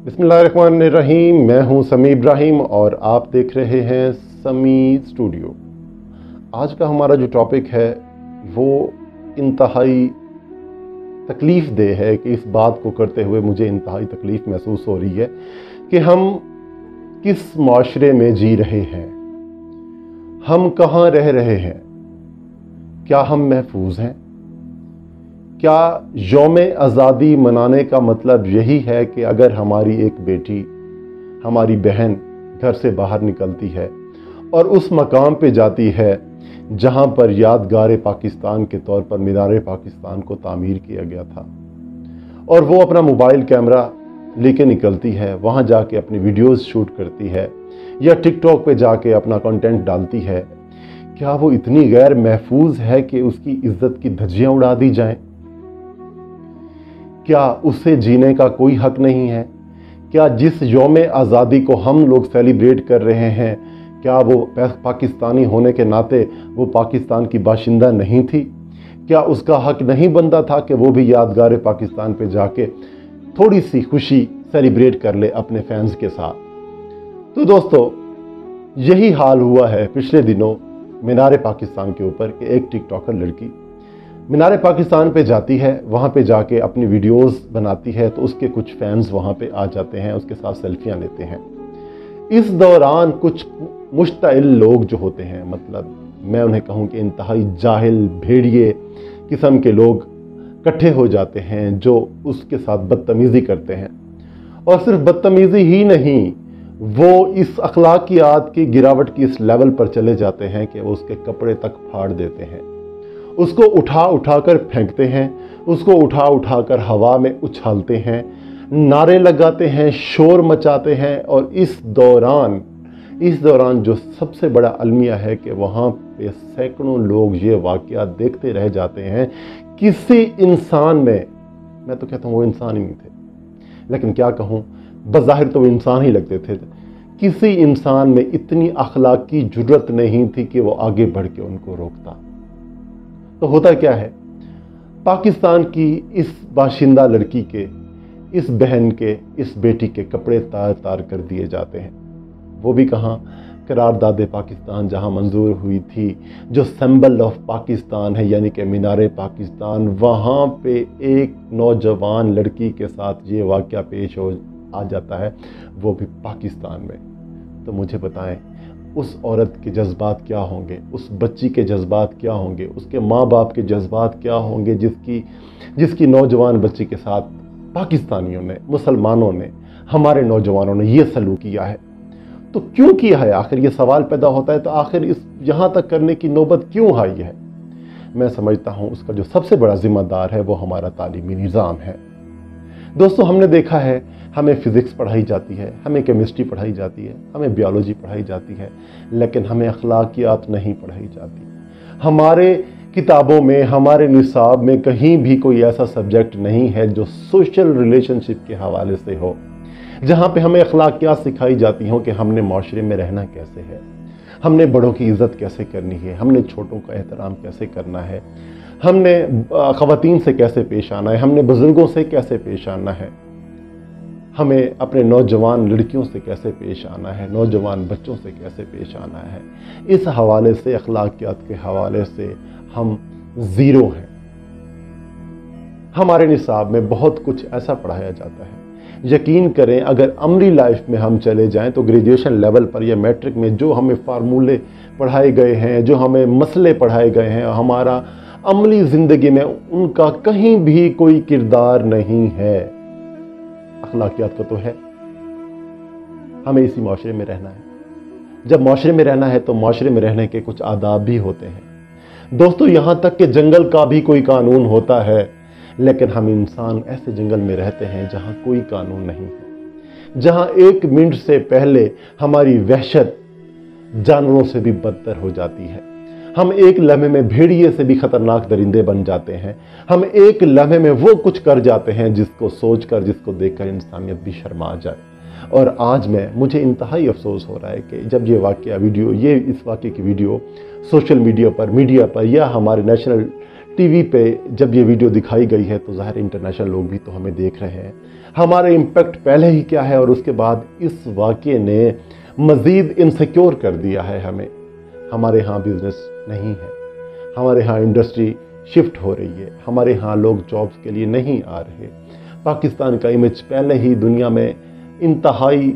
बिस्मिल्लाहिर्रहमानिर्रहीम। मैं हूं समी इब्राहिम और आप देख रहे हैं समी स्टूडियो। आज का हमारा जो टॉपिक है वो इंतहाई तकलीफ़ देह है कि इस बात को करते हुए मुझे इंतहाई तकलीफ़ महसूस हो रही है कि हम किस माशरे में जी रहे हैं, हम कहाँ रह रहे हैं, क्या हम महफूज हैं? क्या यौम आज़ादी मनाने का मतलब यही है कि अगर हमारी एक बेटी, हमारी बहन घर से बाहर निकलती है और उस मकाम पे जाती है जहाँ पर यादगार पाकिस्तान के तौर पर मीनार पाकिस्तान को तामीर किया गया था, और वो अपना मोबाइल कैमरा लेके निकलती है, वहाँ जाके अपनी वीडियोस शूट करती है या टिकटॉक पे जाके अपना कंटेंट डालती है, क्या वो इतनी गैर महफूज है कि उसकी इज्जत की धज्जियाँ उड़ा दी जाएं? क्या उसे जीने का कोई हक नहीं है? क्या जिस यौम आज़ादी को हम लोग सेलिब्रेट कर रहे हैं, क्या वो पाकिस्तानी होने के नाते वो पाकिस्तान की बाशिंदा नहीं थी? क्या उसका हक नहीं बनता था कि वो भी यादगार पाकिस्तान पे जाके थोड़ी सी खुशी सेलिब्रेट कर ले अपने फैंस के साथ? तो दोस्तों, यही हाल हुआ है पिछले दिनों मीनार पाकिस्तान के ऊपर कि एक टिकटॉकर लड़की मीनार पाकिस्तान पे जाती है, वहाँ पे जाके अपनी वीडियोस बनाती है, तो उसके कुछ फैंस वहाँ पे आ जाते हैं, उसके साथ सेल्फियाँ लेते हैं। इस दौरान कुछ मुश्ताइल लोग जो होते हैं, मतलब मैं उन्हें कहूँ कि इंतहाई जाहिल भेड़िए किस्म के लोग इकट्ठे हो जाते हैं जो उसके साथ बदतमीज़ी करते हैं। और सिर्फ बदतमीज़ी ही नहीं, वो इस अखलाकियात की गिरावट की इस लेवल पर चले जाते हैं कि वो उसके कपड़े तक फाड़ देते हैं, उसको उठा कर फेंकते हैं, उसको उठा कर हवा में उछालते हैं, नारे लगाते हैं, शोर मचाते हैं। और इस दौरान जो सबसे बड़ा अलमिया है कि वहाँ पे सैकड़ों लोग ये वाक़या देखते रह जाते हैं। किसी इंसान में, मैं तो कहता हूँ वो इंसान ही नहीं थे, लेकिन क्या कहूँ, बज़ाहिर तो वो इंसान ही लगते थे। किसी इंसान में इतनी अखलाकी जुर्रत नहीं थी कि वो आगे बढ़ के उनको रोकता। तो होता क्या है, पाकिस्तान की इस बाशिंदा लड़की के, इस बहन के, इस बेटी के कपड़े तार तार कर दिए जाते हैं। वो भी कहाँ, करारदाद पाकिस्तान जहाँ मंजूर हुई थी, जो सिंबल ऑफ पाकिस्तान है यानी कि मीनार पाकिस्तान, वहाँ पे एक नौजवान लड़की के साथ ये वाक़या पेश आ जाता है, वो भी पाकिस्तान में। तो मुझे बताएं, उस औरत के जज्बात क्या होंगे, उस बच्ची के जज्बात क्या होंगे, उसके माँ बाप के जज्बात क्या होंगे जिसकी नौजवान बच्ची के साथ पाकिस्तानियों ने, मुसलमानों ने, हमारे नौजवानों ने ये सलूक किया है। तो क्यों किया है? आखिर ये सवाल पैदा होता है, तो आखिर इस यहाँ तक करने की नौबत क्यों आई है? मैं समझता हूँ उसका जो सबसे बड़ा जिम्मेदार है वो हमारा तालीमी निज़ाम है। दोस्तों, हमने देखा है, हमें फ़िज़िक्स पढ़ाई जाती है, हमें केमिस्ट्री पढ़ाई जाती है, हमें बायोलॉजी पढ़ाई जाती है, लेकिन हमें अखलाकियात नहीं पढ़ाई जाती। हमारे किताबों में, हमारे निसाब में कहीं भी कोई ऐसा सब्जेक्ट नहीं है जो सोशल रिलेशनशिप के हवाले से हो, जहाँ पे हमें अखलाकियात सिखाई जाती हों कि हमने माशरे में रहना कैसे है, हमने बड़ों की इज़्ज़त कैसे करनी है, हमने छोटों का एहतराम कैसे करना है, हमने ख़वातीन से कैसे पेश आना है, हमने बुज़ुर्गों से कैसे पेश आना है, हमें अपने नौजवान लड़कियों से कैसे पेश आना है, नौजवान बच्चों से कैसे पेश आना है। इस हवाले से, अखलाकियात के हवाले से हम ज़ीरो हैं। हमारे निसाब में बहुत कुछ ऐसा पढ़ाया जाता है, यकीन करें अगर अमली लाइफ में हम चले जाएं तो ग्रेजुएशन लेवल पर या मैट्रिक में जो हमें फार्मूले पढ़ाए गए हैं, जो हमें मसले पढ़ाए गए हैं, हमारा अमली ज़िंदगी में उनका कहीं भी कोई किरदार नहीं है। अखलाकियात का तो है। हमें इसी माशरे में रहना है। जब माशरे में रहना है तो माशरे में रहने के कुछ आदाब भी होते हैं। दोस्तों, यहाँ तक कि जंगल का भी कोई कानून होता है, लेकिन हम इंसान ऐसे जंगल में रहते हैं जहाँ कोई कानून नहीं है, जहाँ एक मिनट से पहले हमारी वहशत जानवरों से भी बदतर हो जाती है। हम एक लम्हे में भेड़िए से भी खतरनाक दरिंदे बन जाते हैं। हम एक लम्हे में वो कुछ कर जाते हैं जिसको सोचकर, जिसको देखकर इंसानियत भी शर्मा जाए। और आज मुझे इंतहाई अफसोस हो रहा है कि जब ये वाक़या वीडियो, इस वाक़े की वीडियो सोशल मीडिया पर या हमारे नेशनल ٹی وی پہ جب یہ ویڈیو دکھائی گئی ہے تو ظاہر انٹرنیشنل لوگ بھی تو ہمیں دیکھ رہے ہیں، ہمارا امپیکٹ پہلے ہی کیا ہے، اور اس کے بعد اس واقعے نے مزید انسیکیور کر دیا ہے ہمیں۔ ہمارے ہاں بزنس نہیں ہے، ہمارے ہاں انڈسٹری شفٹ ہو رہی ہے، ہمارے ہاں لوگ جابز کے لیے نہیں آ رہے، پاکستان کا امیج پہلے ہی دنیا میں انتہائی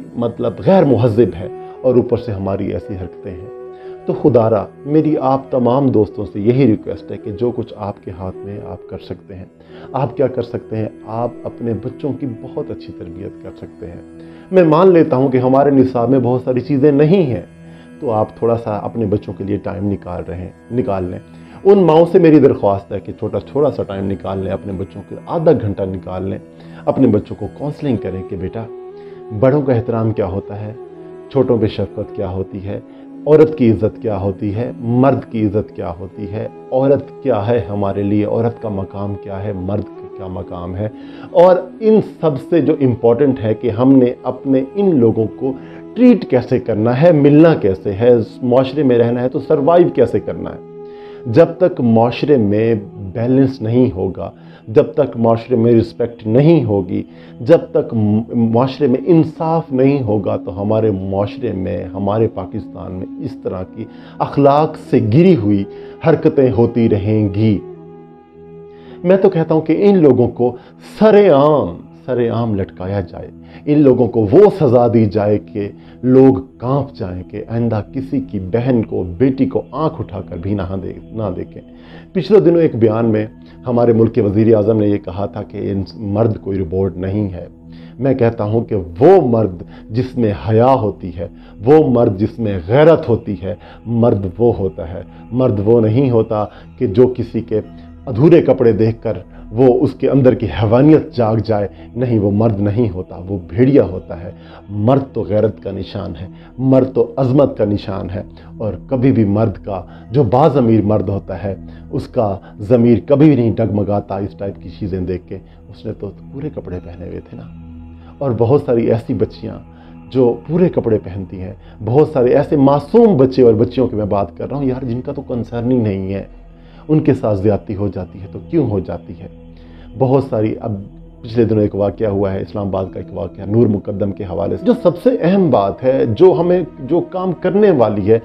غیر مہذب ہے، اور اوپر سے ہماری ایسی حرکتیں ہیں۔ تو خدا را میری آپ تمام دوستوں سے یہی ریکویسٹ ہے کہ جو کچھ آپ کے ہاتھ میں آپ کر سکتے ہیں۔ آپ کیا کر سکتے ہیں؟ آپ اپنے بچوں کی بہت اچھی تربیت کر سکتے ہیں۔ میں مان لیتا ہوں کہ ہمارے نصاب میں بہت ساری چیزیں نہیں ہیں، تو آپ تھوڑا سا اپنے بچوں کے لیے ٹائم نکال لیں۔ ان ماؤں سے میری درخواست ہے کہ تھوڑا سا ٹائم نکال لیں، اپنے بچوں کے آدھا گھنٹہ نکال لیں، اپنے بچوں کو کاؤنسلنگ کریں کہ بیٹا بڑوں کا احترام کیا ہوتا ہے، چھوٹوں پہ شفقت کیا ہوتی ہے، عورت کی عزت کیا ہوتی ہے، مرد کی عزت کیا ہوتی ہے، عورت کیا ہے ہمارے لیے، عورت کا مقام کیا ہے، مرد کا کیا مقام ہے، اور ان سب سے جو امپورٹنٹ ہے کہ ہم نے اپنے ان لوگوں کو ٹریٹ کیسے کرنا ہے، ملنا کیسے ہے، معاشرے میں رہنا ہے تو سروائیو کیسے کرنا ہے۔ جب تک معاشرے میں بیلنس نہیں ہوگا، جب تک معاشرے میں رسپیکٹ نہیں ہوگی، جب تک معاشرے میں انصاف نہیں ہوگا، تو ہمارے معاشرے میں، ہمارے پاکستان میں اس طرح کی اخلاق سے گری ہوئی حرکتیں ہوتی رہیں گی۔ میں تو کہتا ہوں کہ ان لوگوں کو سرے عام لٹکایا جائے، ان لوگوں کو وہ سزا دی جائے کہ لوگ کانپ جائیں کہ آئندہ کسی کی بہن کو، بیٹی کو آنکھ اٹھا کر بھی نہ دیکھیں۔ پچھلے دنوں ایک بیان میں ہمارے ملک کے وزیر اعظم نے یہ کہا تھا کہ مرد کوئی روبوٹ نہیں ہے۔ میں کہتا ہوں کہ وہ مرد جس میں حیا ہوتی ہے، وہ مرد جس میں غیرت ہوتی ہے، مرد وہ ہوتا ہے۔ مرد وہ نہیں ہوتا کہ جو کسی کے ادھورے کپڑے دیکھ کر وہ اس کے اندر کی حیوانیت جاگ جائے، نہیں، وہ مرد نہیں ہوتا، وہ بھیڑیا ہوتا ہے۔ مرد تو غیرت کا نشان ہے، مرد تو عظمت کا نشان ہے، اور کبھی بھی مرد کا جو باضمیر مرد ہوتا ہے اس کا ضمیر کبھی بھی نہیں ڈگمگاتا اس ٹائپ کی چیزیں دیکھ کے۔ اس نے تو پورے کپڑے پہنے ہوئے تھے نا۔ اور بہت ساری ایسی بچیاں جو پورے کپڑے پہنتی ہیں، بہت سارے ایسے معصوم بچے اور بچیوں کی میں بات کر رہا ہوں یار، جن کا تو کنسرن ہی نہیں ہے، ان کے ساتھ زیادتی ہو جاتی ہے تو کیوں ہو جاتی ہے؟ بہت ساری، اب پچھلے دنوں ایک واقعہ ہوا ہے اسلام آباد کا، ایک واقعہ نور مقدم کے حوالے سے، جو سب سے اہم بات ہے، جو کام کرنے والی ہے،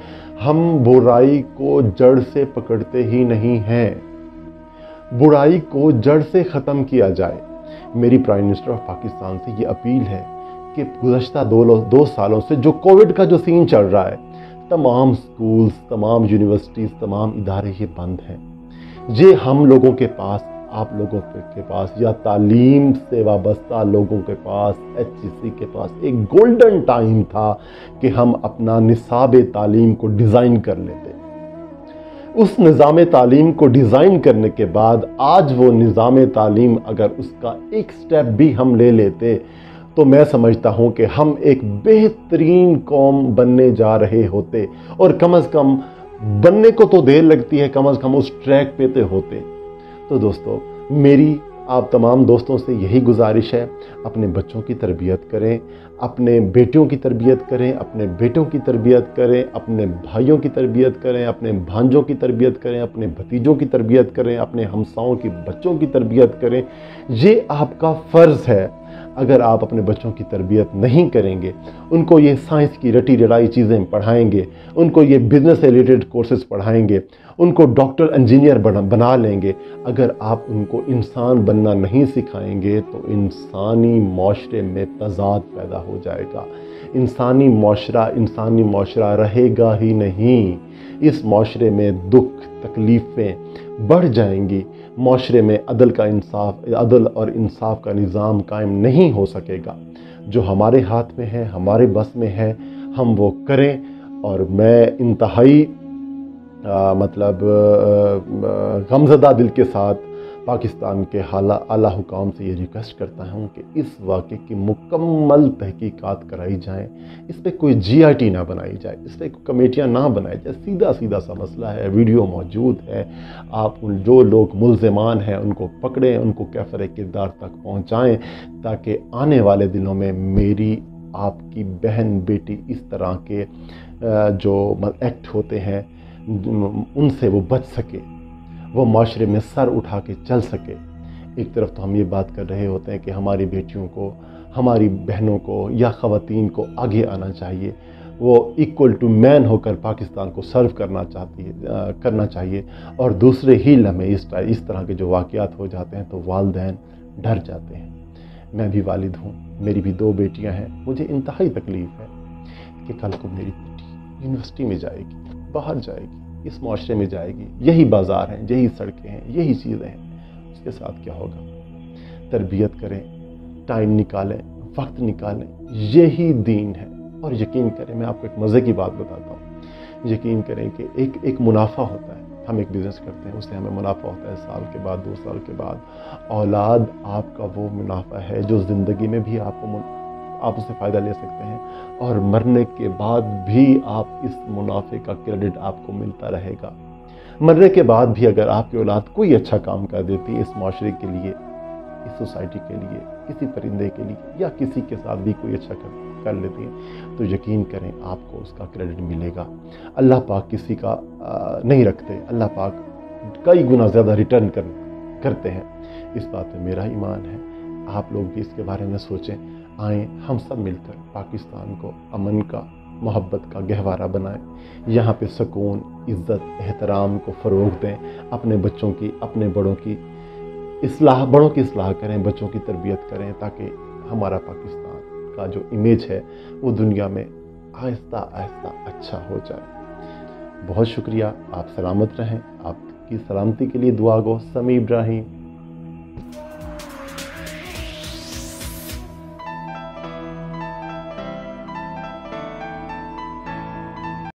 ہم برائی کو جڑ سے پکڑتے ہی نہیں ہیں۔ برائی کو جڑ سے ختم کیا جائے۔ میری پرائم منسٹر آف پاکستان سے یہ اپیل ہے کہ گزشتہ دو سالوں سے جو کووڈ کا جو سین چل رہا ہے، تمام سکولز، تمام یونیورسٹیز، تمام ادارے یہ بند ہیں۔ یہ ہم لوگوں کے پاس، آپ لوگوں کے پاس، یا تعلیم سے وابستہ لوگوں کے پاس، HEC کے پاس ایک گولڈن ٹائم تھا کہ ہم اپنا نصاب تعلیم کو ڈیزائن کر لیتے۔ اس نظام تعلیم کو ڈیزائن کرنے کے بعد آج وہ نظام تعلیم اگر اس کا ایک سٹیپ بھی ہم لے لیتے تو میں سمجھتا ہوں کہ ہم ایک بہترین قوم بننے جا رہے ہوتے، اور کم از کم بننے کو تو دیر لگتی ہے، کم از کم اس ٹریک پہ تو ہوتے۔ تو دوستو، میری آپ تمام دوستوں سے یہی گزارش ہے، اپنے بچوں کی تربیت کریں، اپنے بیٹیوں کی تربیت کریں، اپنے بیٹوں کی تربیت کریں، اپنے بھائیوں کی تربیت کریں، اپنے بھانجوں کی تربیت کریں، اپنے بھتیجوں کی تربیت کریں، اپنے ہمساؤں کی بچوں کی تربیت کریں۔ یہ آپ کا فرض ہے۔ اگر آپ اپنے بچوں کی تربیت نہیں کریں گے، ان کو یہ سائنس کی رٹی رڑائی چیزیں پڑھائیں گے، ان کو یہ بزنس سے ریلیٹڈ کورسز پڑھائیں گے، ان کو ڈاکٹر انجینئر بنا لیں گے، اگر آپ ان کو انسان بننا نہیں سکھائیں گے تو انسانی معاشرے میں تضاد پیدا ہو جائے گا۔ انسانی معاشرہ رہے گا ہی نہیں۔ اس معاشرے میں دکھ تکلیفیں بڑھ جائیں گی، معاشرے میں عدل اور انصاف کا نظام قائم نہیں ہو سکے گا۔ جو ہمارے ہاتھ میں ہے، ہمارے بس میں ہے، ہم وہ کریں۔ اور میں انتہائی غمزدہ دل کے ساتھ پاکستان کے اعلیٰ حکام سے یہ ریکویسٹ کرتا ہوں کہ اس واقعے کی مکمل تحقیقات کرائی جائیں، اس پہ کوئی GIT نہ بنائی جائے، اس پہ کمیٹیاں نہ بنائی جائے، سیدھا سا مسئلہ ہے، ویڈیو موجود ہے، آپ جو لوگ ملزمان ہیں ان کو پکڑیں، ان کو کیفر کردار تک پہنچائیں، تاکہ آنے والے دنوں میں میری آپ کی بہن بیٹی اس طرح کے جو ایکٹ ہوتے ہیں ان سے وہ بچ سکے۔ वो माशरे में सर उठा के चल सके। एक तरफ तो हम ये बात कर रहे होते हैं कि हमारी बेटियों को, हमारी बहनों को या ख़वातीन को आगे आना चाहिए, वो इक्वल टू मैन होकर पाकिस्तान को सर्व करना चाहिए, और दूसरे ही लम्हे इस तरह के जो वाक़यात हो जाते हैं तो वालिदैन डर जाते हैं। मैं भी वालिद हूँ, मेरी भी 2 बेटियाँ हैं। मुझे इंतहाई तकलीफ़ है कि कल को मेरी बेटी यूनिवर्सिटी में जाएगी, बाहर जाएगी, इस माशरे में जाएगी, यही बाज़ार हैं, यही सड़कें हैं, यही चीज़ें हैं, उसके साथ क्या होगा। तरबियत करें, टाइम निकालें, वक्त निकालें, यही दीन है। और यकीन करें, मैं आपको एक मज़े की बात बताता हूँ, यकीन करें कि एक मुनाफा होता है। हम एक बिज़नेस करते हैं, उससे हमें मुनाफा होता है, साल के बाद, 2 साल के बाद। औलाद आपका वो मुनाफा है जो ज़िंदगी में भी आप उससे फ़ायदा ले सकते हैं, और मरने के बाद भी आप इस मुनाफे का क्रेडिट आपको मिलता रहेगा। मरने के बाद भी अगर आपकी औलाद कोई अच्छा काम कर देती है इस माशरे के लिए, इस सोसाइटी के लिए, किसी परिंदे के लिए, या किसी के साथ भी कोई अच्छा कर लेती हैं, तो यकीन करें आपको उसका क्रेडिट मिलेगा। अल्लाह पाक किसी का नहीं रखते, अल्लाह पाक कई गुना ज़्यादा रिटर्न करते हैं। इस बात में मेरा ईमान है। आप लोग भी इसके बारे में सोचें। आएँ हम सब मिलकर पाकिस्तान को अमन का, मोहब्बत का गहवारा बनाएं। यहाँ पे सुकून, इज़्ज़त, एहतराम को फ़रोग़ दें। अपने बच्चों की, अपने बड़ों की इस्लाह करें, बच्चों की तरबियत करें, ताकि हमारा पाकिस्तान का जो इमेज है वो दुनिया में आहिस्ता आहिस्ता अच्छा हो जाए। बहुत शुक्रिया। आप सलामत रहें। आपकी सलामती के लिए दुआ गो। समी इब्राहिम।